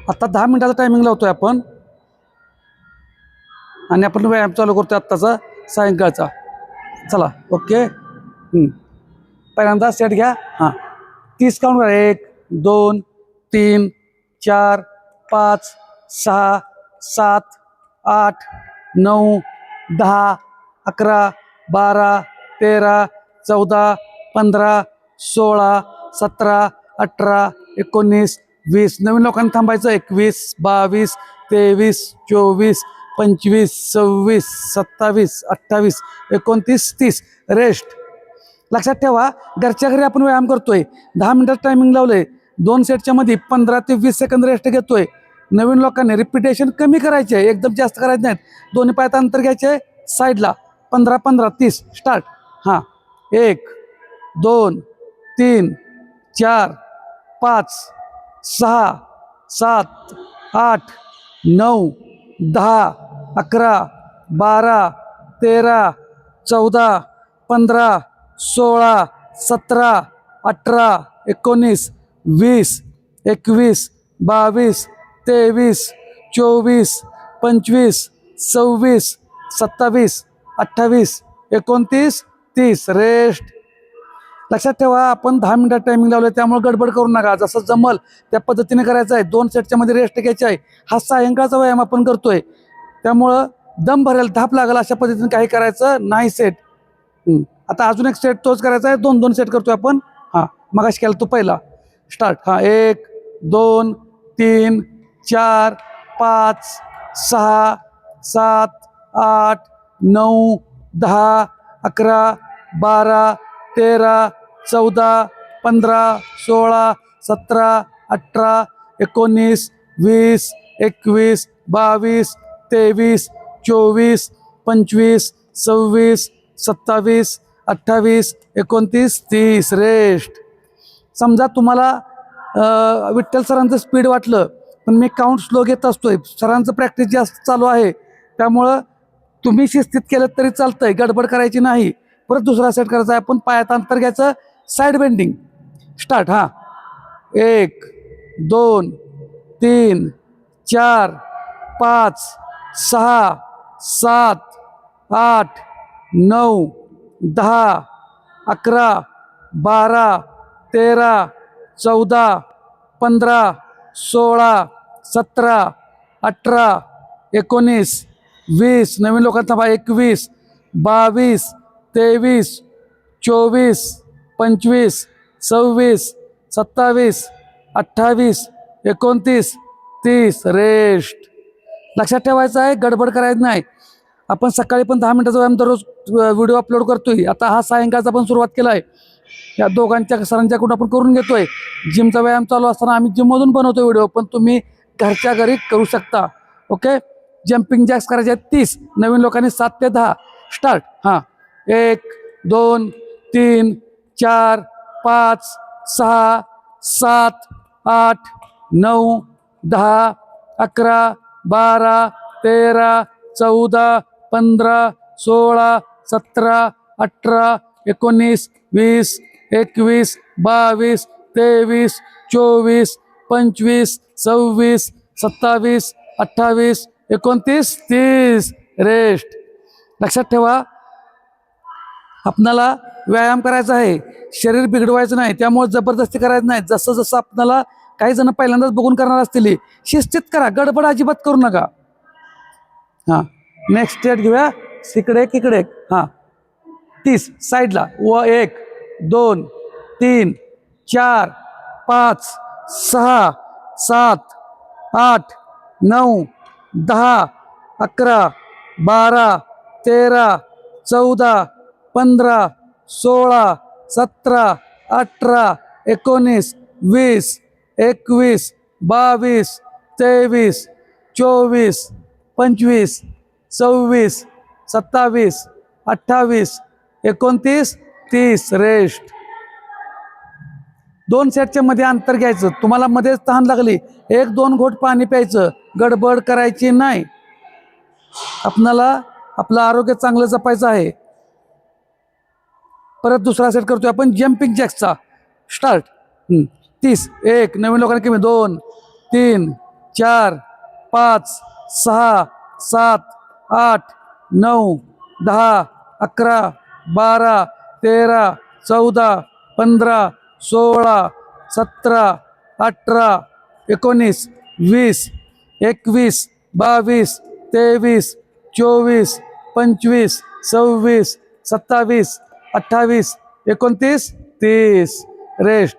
आता 10 मिनिटाचा टायमिंग लावतोय आपण आणि आपण व्यायाम चालू करतोय आत्ताचा सायंकाळचा. चला ओके. पहिल्यांदा सेट घ्या. हां 30 काउंट करा. 1 2 3 4 5 6 7 8 9 10 11 12 13 14 15 16 17 18 19 20. नवीन लोकांनी थांबायचं. 21 22 23 24 25 26 27 28 29 30. रेस्ट. लक्षात ठेवा घरच्या घरी आपण व्यायाम करतोय. 10 मिनिटाचं टायमिंग लावलंय. 2 सेटच्या मध्ये 15 ते 20 सेकंद रेस्ट घेतोय. नवीन लोकांनी रिपिटेशन कमी करायचे, एकदम जास्त करायचे नाहीत. दोन्ही पायात अंतर घ्यायचे साईडला. 15 15 30. स्टार्ट. हां 1 2 3 4 5 6 7 8 9 10 11 12 13 14 15 16 17 18 19 20 21 22 23 24 25 26 27 28 29 30. रेस्ट. लक्षात ठेवा आपण 10 मिनिटात टायमिंग लावलं, त्यामुळे गडबड करू नका. जसं जमल त्या पद्धतीने करायचं आहे. 2 सेटच्या मध्ये रेस्ट घ्यायची आहे. हा सायंकाळचा व्यायाम आपण करतोय, त्यामुळं दम भरेल, धाप लागेल अशा पद्धतीने काही करायचं नाही. सेट. आता अजून एक सेट तोच करायचा आहे. 2 सेट करतोय आपण. हां मगाशी केला तो पहिला. स्टार्ट. हां 1 2 3 4 5 6 7 8 9 10 11 12 13 14 15 16 17 18 19 20 21 22 23 24 25 26 27 28 29 30. रेस्ट. समजा तुम्हाला विठ्ठल सरांचं स्पीड वाटलं, पण मी काउंट स्लो घेत असतोय. सरांचं प्रॅक्टिस जास्त चालू आहे, त्यामुळं तुम्ही शिस्तीत केलं तरी चालतंय, गडबड करायची नाही. परत दुसरा सेट करायचा आहे आपण. पायात अंतर घ्यायचं. Side bending. स्टार्ट. हां 1 2 3 4 5 6 7 8 9 10 11 12 13 14 15 16 17 18 19 20. नवीन लोकांना 21 22 23 24 25 26 27 28 29 30. रेस्ट. लक्षात ठेवायचं आहे, गडबड करायचं नाही. आपण सकाळी पण 10 मिनिटाचा व्यायाम दररोज व्हिडिओ अपलोड करतोय. आता हा सायंकाळचा पण सुरुवात केला आहे. या दोघांच्या सरांच्याकडून आपण करून घेतोय. जिमचा व्यायाम चालू असताना आम्ही जिममधून बनवतो व्हिडिओ, पण तुम्ही घरच्या घरी करू शकता. ओके. जम्पिंग जॅक्स करायचे आहेत 30. नवीन लोकांनी 7 ते 10. स्टार्ट. हां 1 2 3 4 5 6 7 8 9 10 11 12 13 14 15 16 17 18 19 20 21 22 23 24 25 26 27 28 29 30. रेस्ट. लक्षात ठेवा आपणाला व्यायाम करायचा आहे, शरीर बिघडवायचं नाही, त्यामुळे जबरदस्ती करायचं नाही. जसं जसं आपल्याला काही जण पहिल्यांदाच बघून करणार असतील, शिस्तीत करा, गडबड अजिबात करू नका. हां नेक्स्ट स्टेट घेऊया. इकडे एक इकडे एक. हां 30 साईडला. 1 2 3 4 5 6 7 8 9 10 11 12 13 14 15 16 17 18 19 20 21 22 23 24 25 26 27 28 29 30. रेस्ट. 2 सेटच्या मध्ये अंतर घ्यायचं. तुम्हाला मध्येच तहान लागली, 1-2 घोट पाणी प्यायचं. गडबड करायची नाही. आपणाला आपलं आरोग्य चांगलं जपायचं आहे. परत दुसरा सेट करतोय आपण जम्पिंग जॅक्सचा. स्टार्ट. 30. 1 नवीन लोकांना कमी. 2 3 4 5 6 7 8 9 10 11 12 13 14 15 16 17 18 19 20 21 22 23 24 25 26 27 28 29 30 रेस्ट.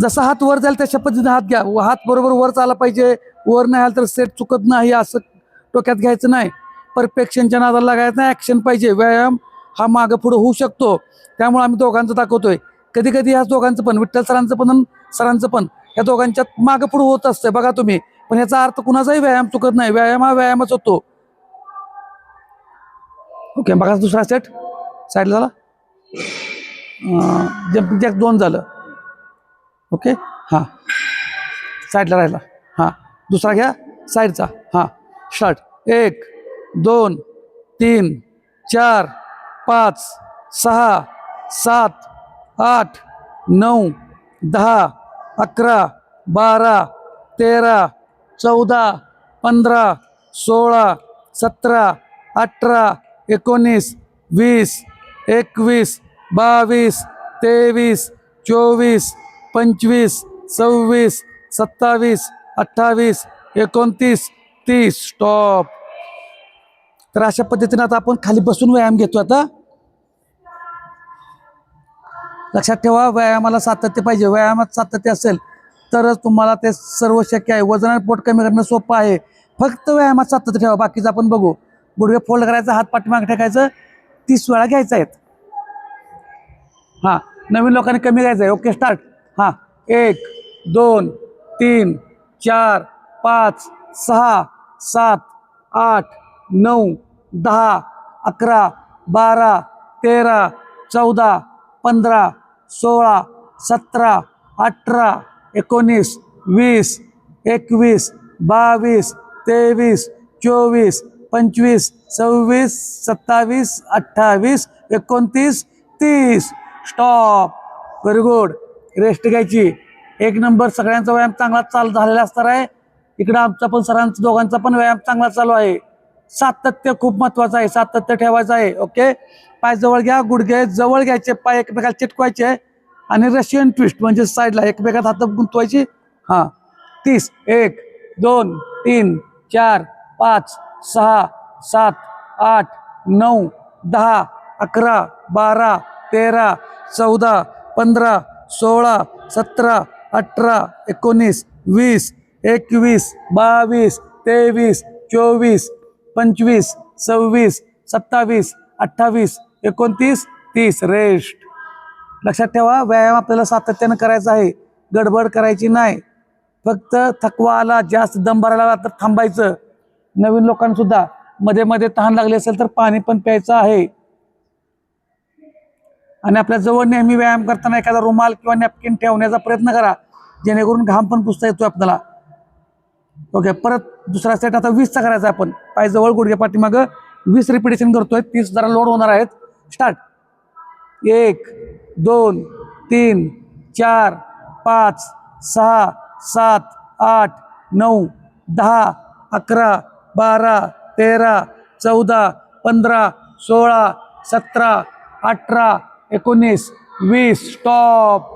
जसा हात वर जाईल तशा पद्धतीने हात घ्या. हात बरोबर वर चालला पाहिजे. वर नाही आला तर सेट चुकत नाही असं डोक्यात घ्यायचं नाही. परफेक्शनच्या नादाला लागायचं नाही. ॲक्शन पाहिजे. व्यायाम हा मागं पुढं होऊ शकतो. त्यामुळे आम्ही दोघांचं दाखवतोय. कधी कधी ह्या दोघांचं पण, विठ्ठल सरांचं पण आणि सरांचं पण, ह्या दोघांच्यात मागं पुढं होत असतंय बघा तुम्ही. पण ह्याचा अर्थ कुणाचाही व्यायाम चुकत नाही. व्यायाम हा व्यायामच होतो. ओके, बघा दुसरा सेट साईडला झाला. जम्पिंग जॅक 2 झालं. ओके, हां साईडला राहिला. हां दुसरा घ्या साईडचा. हां स्टार्ट. 1 2 3 4 5 6 7 8 9 10 11 12 13 14 15 16 17 18 19 20 21 22 23 24 25 26 27 28 29 30. स्टॉप. तर अशा पद्धतीने आता आपण खाली बसून व्यायाम घेतो. आता लक्षात ठेवा, व्यायामाला सातत्य पाहिजे. व्यायामात सातत्य असेल तरच तुम्हाला ते सर्व शक्य आहे. वजन आणि पोट कमी करणं सोपं आहे. फक्त व्यायामात सातत्य ठेवा. बाकीचं आपण बघू. गुडघे फोल्ड करायचं, हात पाठीमागे टाकायचं, 30 वेळा घ्यायचं आहेत. हां नवीन लोकांनी कमी घ्यायचं आहे. Okay start. हां 1 2 3 4 5 6 7 8 9 10 11 12 13 14 15 16 17 18 19 20 21 22 23 24 25 26 27 28 29 30. स्टॉप. Very good. रेस्ट घ्यायची. एक नंबर. सगळ्यांचा व्यायाम चांगला चालू झालेला असणार आहे. इकडं आमचा पण, सरांचा, दोघांचा पण व्यायाम चांगला चालू आहे. सातत्य खूप महत्वाचं आहे. सातत्य ठेवायचं आहे. ओके, पाय जवळ घ्या, गुडघे जवळ घ्यायचे, पाय एकमेकाला चिटकवायचे आणि रशियन ट्विस्ट म्हणजे साईडला एकमेकात हात गुंतवायची. हां 30. 1 2 3 4 5 6 7 8 9 10 11 12 13 14 15 16 17 18 19 20 21 22 23 24 25 26 27 28 29 30. रेस्ट. लक्षात ठेवा, व्यायाम आपल्याला सातत्यानं करायचा आहे. गडबड करायची नाही. फक्त थकवा आला, जास्त दम भरायला लागला तर थांबायचं. नवीन लोकांसुद्धा मध्ये मध्ये तहान लागली असेल तर पाणी पण प्यायचं आहे. आणि आपल्या जवळ नेहमी व्यायाम करताना एखादा रुमाल किंवा नॅपकिन ठेवण्याचा प्रयत्न करा, जेणेकरून घाम पण पुसता येतो आपल्याला. ओके, परत दुसरा सेट आता 20चा करायचा आपण. पाय जवळ, गुडघे पाठीमागं, 20 रिपिटेशन करतोय. 30 जरा लोड होणार आहेत. स्टार्ट. 1 2 3 4 5 6 7 8 9 10 11 12 13 14 15 16 17 18 19 20. स्टॉप.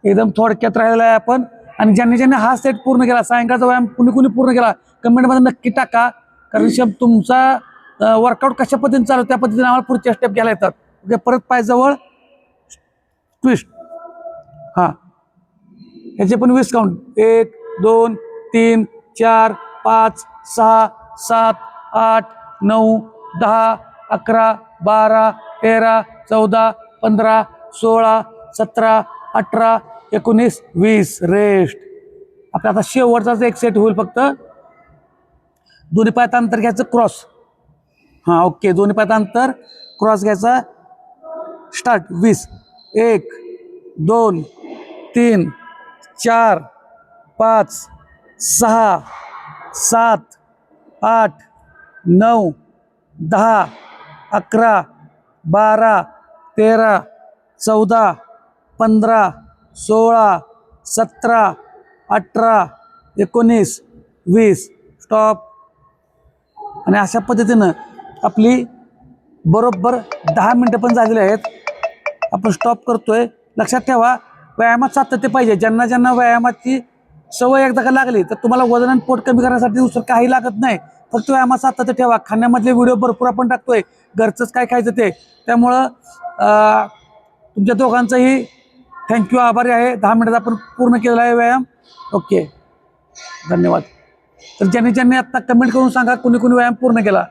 एकदम थोडक्यात राहिलेला आहे आपण. आणि ज्यांनी ज्यांनी हा सेट पूर्ण केला, सायंकाळचा व्यायाम कुणी कुणी पूर्ण केला, कमेंटमध्ये नक्की टाका. कारण तुमचा वर्कआउट कशा पद्धतीने चालू त्या पद्धतीने आम्हाला पुढच्या स्टेप घ्यायला येतात. ओके, परत पाय जवळ, ट्विस्ट. हां ह्याचे पण 20 काउंट. 1 2 3 4 5 6 7 8 9 10 11 12 13 14 15 16 17 18 19 20. रेस्ट. आपला आता शेवटचाच एक सेट होईल फक्त. दोन्ही पायात अंतर घ्यायचं, क्रॉस. हां ओके, दोन्ही पायात अंतर, क्रॉस घ्यायचा. स्टार्ट. 20. 1 2 3 4 5 6 7 8 9 10 11 12 13 14 15 16 17 18, 19, 20. स्टॉप. आणि अशा पद्धतीनं आपली बरोबर 10 मिनटं पण झालेली आहेत. आपण स्टॉप करतोय. लक्षात ठेवा, व्यायामात सातत्य पाहिजे. ज्यांना ज्यांना व्यायामाची सवय एकदा का लागली तर तुम्हाला वजन आणि पोट कमी करण्यासाठी दुसरं काही लागत नाही. फक्त व्यायामात सातत्य ठेवा. खाण्यामधले व्हिडिओ भरपूर आपण टाकतोय, घरचंच काय खायचं ते. त्यामुळं तुमच्या दोघांचंही थँक्यू, आभारी आहे. 10 मिनिटात आपण पूर्ण केलेला आहे व्यायाम. ओके, धन्यवाद. तर ज्यांनी ज्यांनी आत्ता कमेंट करून सांगा कुणी कुणी व्यायाम पूर्ण केला.